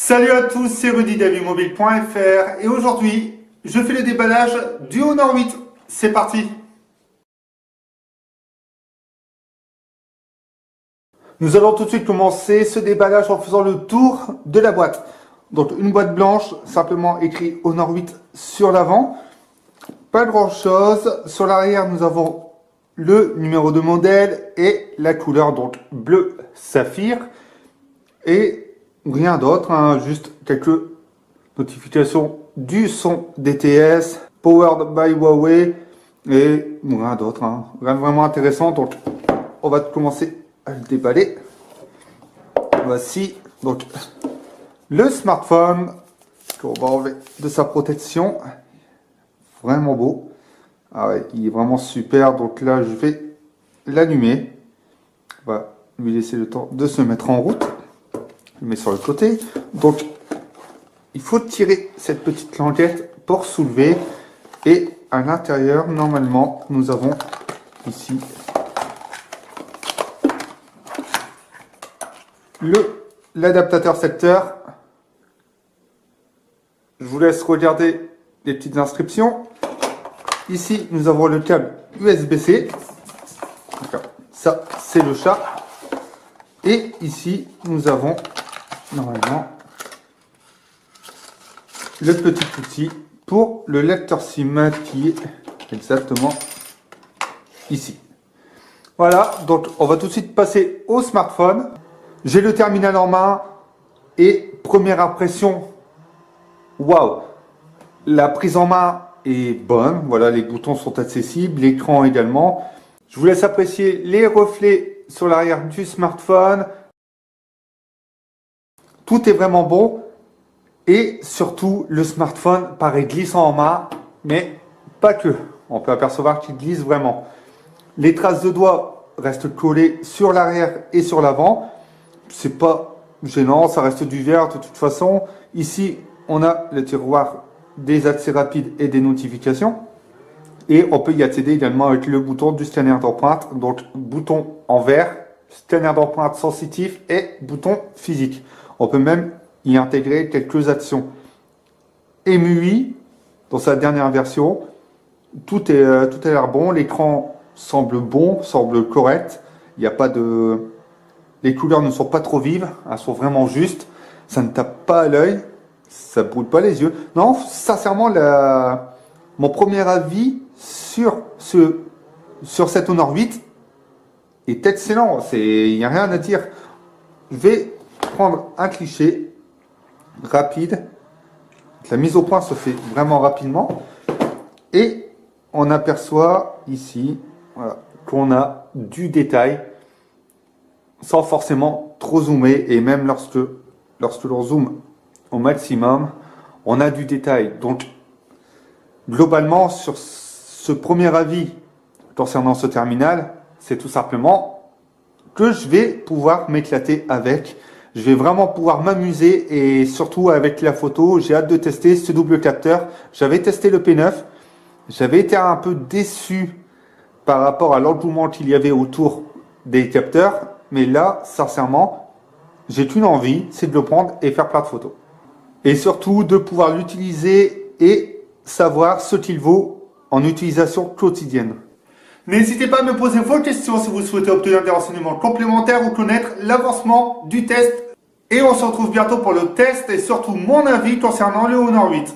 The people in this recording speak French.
Salut à tous, c'est Rudy d'Avimobile.fr et aujourd'hui, je fais le déballage du Honor 8. C'est parti! Nous allons tout de suite commencer ce déballage en faisant le tour de la boîte. Donc une boîte blanche, simplement écrit Honor 8 sur l'avant. Pas grand chose. Sur l'arrière, nous avons le numéro de modèle et la couleur, donc bleu saphir. Et rien d'autre, hein, juste quelques notifications du son DTS, powered by Huawei, et rien d'autre, hein, rien de vraiment intéressant. Donc on va commencer à le déballer. Voici donc le smartphone qu'on va enlever de sa protection. Vraiment beau. Ah ouais, il est vraiment super. Donc là, je vais l'allumer. On va lui laisser le temps de se mettre en route. Je le mets sur le côté. Donc, il faut tirer cette petite languette pour soulever. Et à l'intérieur, normalement, nous avons ici l'adaptateur secteur. Je vous laisse regarder les petites inscriptions. Ici, nous avons le câble USB-C. Ça, c'est le chat. Et ici, nous avons normalement le petit outil pour le lecteur SIM qui est exactement ici. Voilà, donc on va tout de suite passer au smartphone. J'ai le terminal en main et première impression, waouh! La prise en main est bonne, voilà, les boutons sont accessibles, l'écran également. Je vous laisse apprécier les reflets sur l'arrière du smartphone. Tout est vraiment bon et surtout le smartphone paraît glissant en main, mais pas que. On peut apercevoir qu'il glisse vraiment. Les traces de doigts restent collées sur l'arrière et sur l'avant. C'est pas gênant, ça reste du verre de toute façon. Ici, on a le tiroir des accès rapides et des notifications. Et on peut y accéder également avec le bouton du scanner d'empreinte. Donc, bouton en verre, scanner d'empreinte sensitif et bouton physique. On peut même y intégrer quelques actions. MUI, dans sa dernière version, tout a l'air bon. L'écran semble bon, semble correct. Il n'y a pas de... Les couleurs ne sont pas trop vives, elles sont vraiment justes. Ça ne tape pas à l'œil, ça ne brûle pas les yeux. Non, sincèrement, mon premier avis sur cet Honor 8 est excellent. Il n'y a rien à dire. Je vais prendre un cliché rapide. La mise au point se fait vraiment rapidement. Et on aperçoit ici, voilà, qu'on a du détail sans forcément trop zoomer. Et même lorsque l'on zoome au maximum, on a du détail. Donc, globalement, sur ce premier avis concernant ce terminal, c'est tout simplement que je vais pouvoir m'éclater avec. Je vais vraiment pouvoir m'amuser et surtout avec la photo, j'ai hâte de tester ce double capteur. J'avais testé le P9, j'avais été un peu déçu par rapport à l'engouement qu'il y avait autour des capteurs, mais là, sincèrement, j'ai qu'une envie, c'est de le prendre et faire plein de photos. Et surtout de pouvoir l'utiliser et savoir ce qu'il vaut en utilisation quotidienne. N'hésitez pas à me poser vos questions si vous souhaitez obtenir des renseignements complémentaires ou connaître l'avancement du test. Et on se retrouve bientôt pour le test et surtout mon avis concernant le Honor 8.